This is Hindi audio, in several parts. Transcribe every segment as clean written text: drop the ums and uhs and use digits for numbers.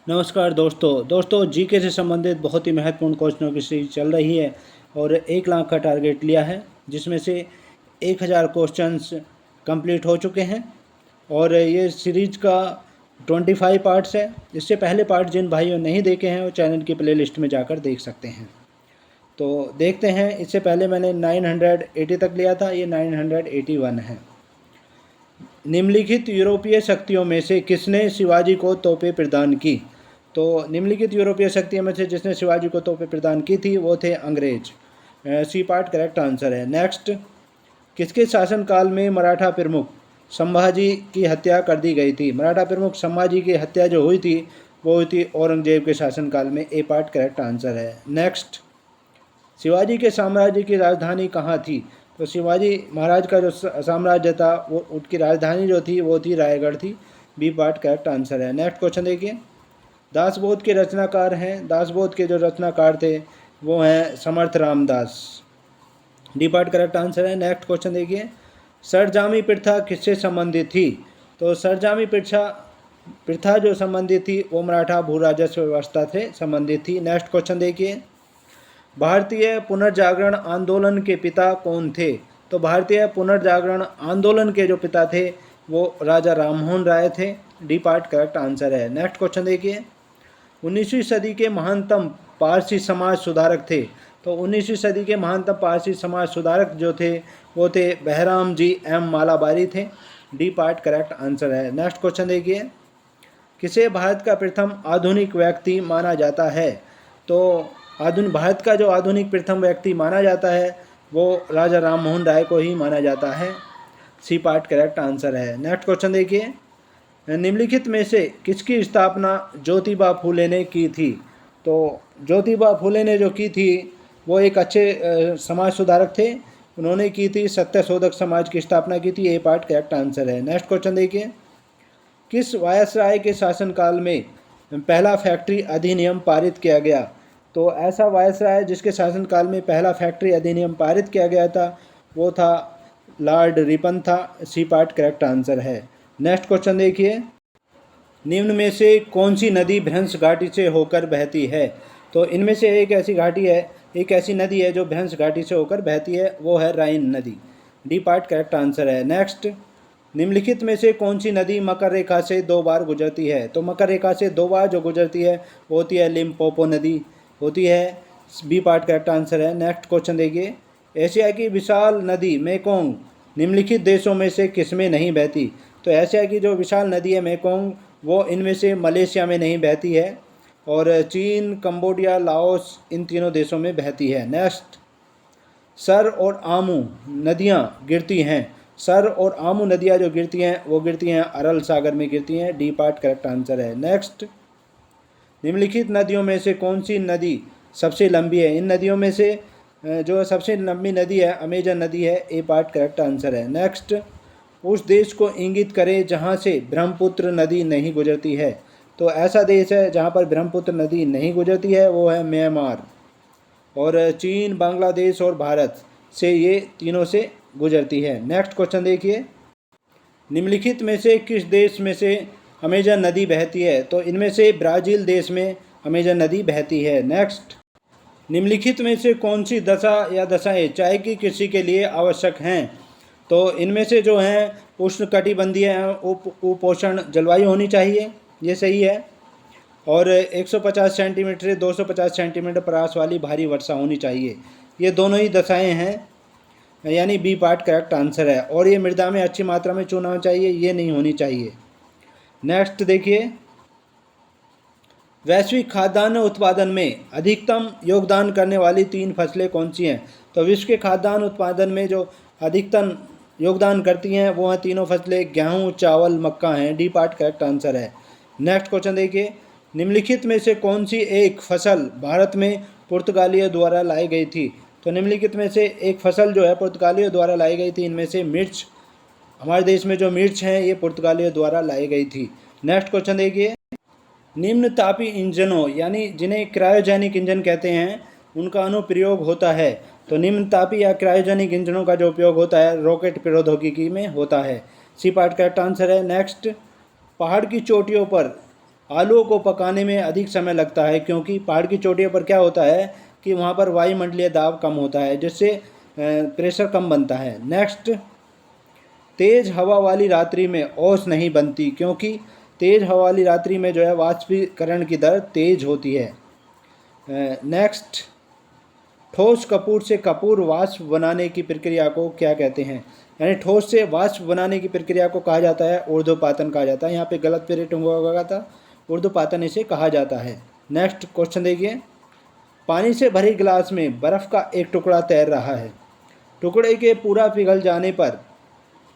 नमस्कार दोस्तों जीके से संबंधित बहुत ही महत्वपूर्ण क्वेश्चनों की सीरीज चल रही है और 1 लाख का टारगेट लिया है, जिसमें से 1000 क्वेश्चंस कंप्लीट हो चुके हैं और ये सीरीज का 25 पार्ट्स है। इससे पहले पार्ट जिन भाइयों नहीं देखे हैं वो चैनल की प्लेलिस्ट में जाकर देख सकते हैं। तो देखते हैं, इससे पहले मैंने 980 तक लिया था, ये 981 है। निम्नलिखित यूरोपीय शक्तियों में से किसने शिवाजी को तोपें प्रदान की? तो निम्नलिखित यूरोपीय शक्तियों में से जिसने शिवाजी को तोपें प्रदान की थी वो थे अंग्रेज। सी पार्ट करेक्ट आंसर है। नेक्स्ट, किसके शासनकाल में मराठा प्रमुख संभाजी की हत्या कर दी गई थी? मराठा प्रमुख संभाजी की हत्या जो हुई थी वो हुई थी औरंगजेब के शासनकाल में। ए पार्ट करेक्ट आंसर है। नेक्स्ट, शिवाजी के साम्राज्य की राजधानी कहाँ थी? तो शिवाजी महाराज का जो साम्राज्य था वो उनकी राजधानी जो थी वो थी रायगढ़ थी। बी पार्ट करेक्ट आंसर है। नेक्स्ट क्वेश्चन देखिए, दासबोध के रचनाकार हैं। दासबोध के जो रचनाकार थे वो हैं Samarth Ramdas. D part correct answer है। नेक्स्ट क्वेश्चन देखिए, सरजामी प्रथा किससे संबंधित थी? तो सरजामी प्रथा जो संबंधित थी वो मराठा भू राजस्व व्यवस्था से संबंधित थी। नेक्स्ट क्वेश्चन देखिए, भारतीय पुनर्जागरण आंदोलन के पिता कौन थे? तो भारतीय पुनर्जागरण आंदोलन के जो पिता थे वो राजा राममोहन राय थे। डी पार्ट करेक्ट आंसर है। नेक्स्ट क्वेश्चन देखिए, 19वीं सदी के महानतम पारसी समाज सुधारक थे। तो 19वीं सदी के महानतम पारसी समाज सुधारक जो थे वो थे बहराम जी एम मालाबारी थे। डी पार्ट करेक्ट आंसर है। नेक्स्ट क्वेश्चन देखिए, किसे भारत का प्रथम आधुनिक व्यक्ति माना जाता है? तो भारत का जो आधुनिक प्रथम व्यक्ति माना जाता है वो राजा राममोहन राय को ही माना जाता है। सी पार्ट करेक्ट आंसर है। नेक्स्ट क्वेश्चन देखिए, निम्नलिखित में से किसकी स्थापना ज्योतिबा फूले ने की थी? तो ज्योतिबा फूले ने जो की थी वो एक अच्छे समाज सुधारक थे। उन्होंने की थी सत्यशोधक समाज की स्थापना की थी। ए पार्ट करेक्ट आंसर है। नेक्स्ट क्वेश्चन देखिए, किस वायसराय के शासनकाल में पहला फैक्ट्री अधिनियम पारित किया गया? तो ऐसा वायसराय जिसके शासनकाल में पहला फैक्ट्री अधिनियम पारित किया गया था वो था लॉर्ड रिपन था। सी पार्ट करेक्ट आंसर है। नेक्स्ट क्वेश्चन देखिए, निम्न में से कौन सी नदी भ्रंश घाटी से होकर बहती है? तो इनमें से एक ऐसी नदी है जो भ्रंश घाटी से होकर बहती है, वो है राइन नदी। डी पार्ट करेक्ट आंसर है। नेक्स्ट, निम्नलिखित में से कौन सी नदी मकर रेखा से 2 बार गुजरती है? तो मकर रेखा से 2 बार जो गुजरती है वो होती है लिम्पोपो नदी होती है। बी पार्ट करेक्ट आंसर है। नेक्स्ट क्वेश्चन देखिए, एशिया की विशाल नदी मेकोंग निम्नलिखित देशों में से किसमें नहीं बहती? तो एशिया की जो विशाल नदी है मेकोंग वो इनमें से मलेशिया में नहीं बहती है और चीन, कंबोडिया, लाओस इन तीनों देशों में बहती है। नेक्स्ट, सर और आमू नदियाँ गिरती हैं। सर और आमू नदियाँ जो गिरती हैं वो गिरती हैं अरल सागर में गिरती हैं। डी पार्ट करेक्ट आंसर है। नेक्स्ट, निम्नलिखित नदियों में से कौन सी नदी सबसे लंबी है? इन नदियों में से जो सबसे लंबी नदी है अमेजन नदी है। ए पार्ट करेक्ट आंसर है। नेक्स्ट, उस देश को इंगित करें जहाँ से ब्रह्मपुत्र नदी नहीं गुजरती है। तो ऐसा देश है जहाँ पर ब्रह्मपुत्र नदी नहीं गुजरती है, वो है म्यांमार। और चीन, बांग्लादेश और भारत से ये तीनों से गुजरती है। नेक्स्ट क्वेश्चन देखिए, निम्नलिखित में से किस देश में से अमेजन नदी बहती है? तो इनमें से ब्राज़ील देश में अमेजन नदी बहती है। नेक्स्ट, निम्नलिखित में से कौन सी दशा या दशाएं चाय की कृषि के लिए आवश्यक हैं? तो इनमें से जो हैं उष्णकटिबंधीय उपोष्ण जलवायु होनी चाहिए, ये सही है। और 150 सेंटीमीटर से 250 सेंटीमीटर परास वाली भारी वर्षा होनी चाहिए। ये दोनों ही दशाएं हैं, यानी बी पार्ट करेक्ट आंसर है। और ये मृदा में अच्छी मात्रा में चूना होना चाहिए, ये नहीं होनी चाहिए। नेक्स्ट देखिए, वैश्विक खाद्यान्न उत्पादन में अधिकतम योगदान करने वाली 3 फसलें कौन सी हैं? तो विश्व के खाद्यान्न उत्पादन में जो अधिकतम योगदान करती हैं वो हैं तीनों फसलें गेहूँ, चावल, मक्का हैं। डी पार्ट करेक्ट आंसर है। नेक्स्ट क्वेश्चन देखिए, निम्नलिखित में से कौन सी एक फसल भारत में पुर्तगालियों द्वारा लाई गई थी? तो निम्नलिखित में से एक फसल जो है पुर्तगालियों द्वारा लाई गई थी। इनमें से मिर्च, हमारे देश में जो मिर्च है ये पुर्तगालियों द्वारा लाई गई थी। नेक्स्ट क्वेश्चन देखिए, निम्न तापी इंजनों यानी जिन्हें क्रायोजेनिक इंजन कहते हैं उनका अनुप्रयोग होता है। तो निम्न तापी या क्रायोजेनिक इंजनों का जो उपयोग होता है रॉकेट प्रौद्योगिकी में होता है। सी पार्ट करेक्ट आंसर है। नेक्स्ट, पहाड़ की चोटियों पर आलूओं को पकाने में अधिक समय लगता है क्योंकि पहाड़ की चोटियों पर क्या होता है कि वहाँ पर वायुमंडलीय दाब कम होता है, जिससे प्रेशर कम बनता है। नेक्स्ट, तेज़ हवा वाली रात्रि में ओस नहीं बनती क्योंकि तेज़ हवा वाली रात्रि में जो है वाष्पीकरण की दर तेज़ होती है। नेक्स्ट, ठोस कपूर से कपूर वाष्प बनाने की प्रक्रिया को क्या कहते हैं? यानी ठोस से वाष्प बनाने की प्रक्रिया को कहा जाता है ऊर्ध्वपातन कहा जाता है। यहाँ पे गलत पीरियड हुआ था, ऊर्ध्वपातन इसे कहा जाता है। नेक्स्ट क्वेश्चन देखिए, पानी से भरे गिलास में बर्फ़ का एक टुकड़ा तैर रहा है। टुकड़े के पूरा पिघल जाने पर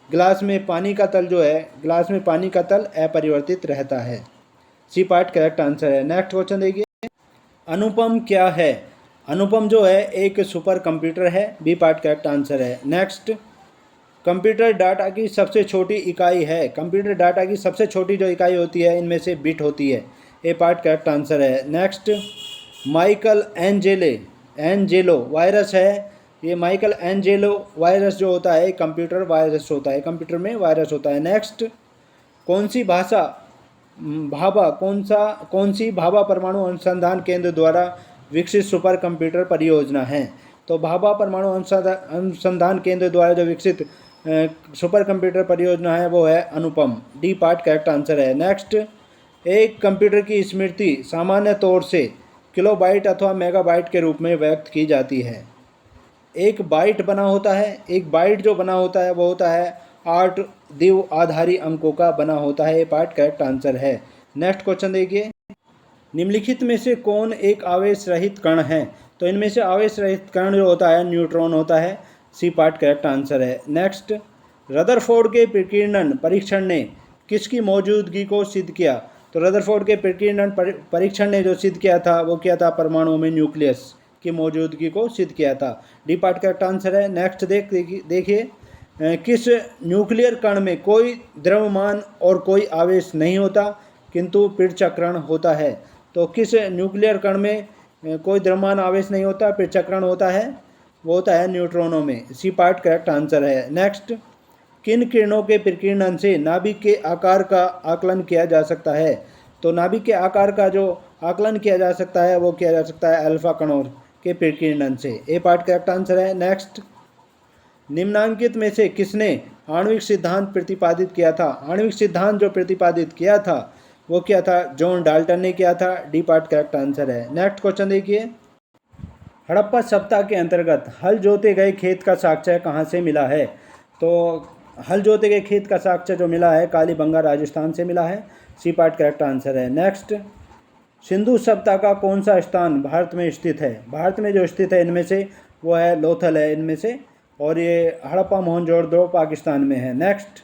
गिलास में पानी का तल जो है, गिलास में पानी का तल अपरिवर्तित रहता है। सी पार्ट करेक्ट आंसर है। नेक्स्ट क्वेश्चन देखिए, अनुपम क्या है? अनुपम जो है एक सुपर कंप्यूटर है। बी पार्ट करेक्ट आंसर है। नेक्स्ट, कंप्यूटर डाटा की सबसे छोटी इकाई है। कंप्यूटर डाटा की सबसे छोटी जो इकाई होती है इनमें से बिट होती है। ए पार्ट करेक्ट आंसर है। नेक्स्ट, माइकल एंजेलो वायरस है। ये माइकल एंजेलो वायरस जो होता है कंप्यूटर वायरस होता है, कंप्यूटर में वायरस होता है। नेक्स्ट, कौन सी भाभा परमाणु अनुसंधान केंद्र द्वारा विकसित सुपर कंप्यूटर परियोजना है? तो भाभा परमाणु अनुसंधान केंद्र द्वारा जो विकसित सुपर कंप्यूटर परियोजना है वो है अनुपम। डी पार्ट करेक्ट आंसर है। नेक्स्ट, एक कंप्यूटर की स्मृति सामान्य तौर से किलोबाइट अथवा मेगाबाइट के रूप में व्यक्त की जाती है। एक बाइट बना होता है, एक बाइट जो बना होता है वो होता है 8 द्विआधारी अंकों का बना होता है। ये पार्ट करेक्ट आंसर है। नेक्स्ट क्वेश्चन देखिए, निम्नलिखित में से कौन एक आवेश रहित कण है? तो इनमें से आवेश रहित कण जो होता है न्यूट्रॉन होता है। सी पार्ट करेक्ट आंसर है। नेक्स्ट, रदरफोर्ड के प्रकीर्णन परीक्षण ने किसकी मौजूदगी को सिद्ध किया? तो रदरफोर्ड के प्रकीर्णन परीक्षण ने जो सिद्ध किया था वो किया था परमाणुओं में न्यूक्लियस की मौजूदगी को सिद्ध किया था। डी पार्ट करेक्ट आंसर है। नेक्स्ट देखिए, किस न्यूक्लियर कण में कोई द्रव्यमान और कोई आवेश नहीं होता किंतु पृथक्करण होता है? तो किस न्यूक्लियर कण में कोई द्रव्यमान आवेश नहीं होता, पृथक्करण होता है? वो होता है न्यूट्रॉनों में। सी पार्ट करेक्ट आंसर है। नेक्स्ट, किन किरणों के प्रकीर्णन से नाभिक के आकार का आकलन किया जा सकता है? तो नाभिक के आकार का जो आकलन किया जा सकता है वो किया जा सकता है अल्फा कणों के प्रकीर्णन से। ए पार्ट करेक्ट आंसर है। नेक्स्ट, निम्नांकित में से किसने आणविक सिद्धांत प्रतिपादित किया था? आणविक सिद्धांत जो प्रतिपादित किया था वो क्या था? जॉन डाल्टन ने किया था। डी पार्ट करेक्ट आंसर है। नेक्स्ट क्वेश्चन देखिए, हड़प्पा सप्ताह के अंतर्गत हल जोते गए खेत का साक्ष्य कहाँ से मिला है? तो हल जोते गए खेत का साक्ष्य जो मिला है कालीबंगा राजस्थान से मिला है। सी पार्ट करेक्ट आंसर है। नेक्स्ट, सिंधु सभ्यता का कौन सा स्थान भारत में स्थित है? भारत में जो स्थित है इनमें से वो है लोथल है इनमें से, और ये हड़प्पा मोहनजोदड़ो पाकिस्तान में है। नेक्स्ट,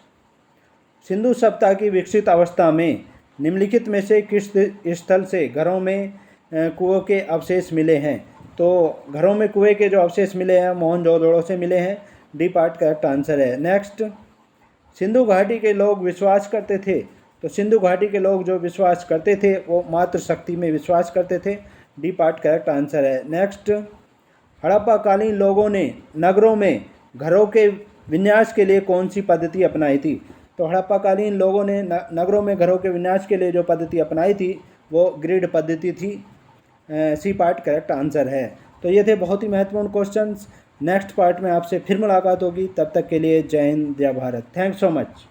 सिंधु सभ्यता की विकसित अवस्था में निम्नलिखित में से किस स्थल से घरों में कुओं के अवशेष मिले हैं? तो घरों में कुएं के जो अवशेष मिले हैं मोहनजोदड़ो से मिले हैं। डी पार्ट करेक्ट आंसर है। नेक्स्ट, सिंधु घाटी के लोग विश्वास करते थे। तो सिंधु घाटी के लोग जो विश्वास करते थे वो मातृशक्ति में विश्वास करते थे। डी पार्ट करेक्ट आंसर है। नेक्स्ट, हड़प्पाकालीन लोगों ने नगरों में घरों के विन्यास के लिए कौन सी पद्धति अपनाई थी? तो हड़प्पाकालीन लोगों ने नगरों में घरों के विन्यास के लिए जो पद्धति अपनाई थी वो ग्रिड पद्धति थी। सी पार्ट करेक्ट आंसर है। तो ये थे बहुत ही महत्वपूर्ण क्वेश्चंस। नेक्स्ट पार्ट में आपसे फिर मुलाकात होगी, तब तक के लिए जय हिंद जय भारत। Thanks so much.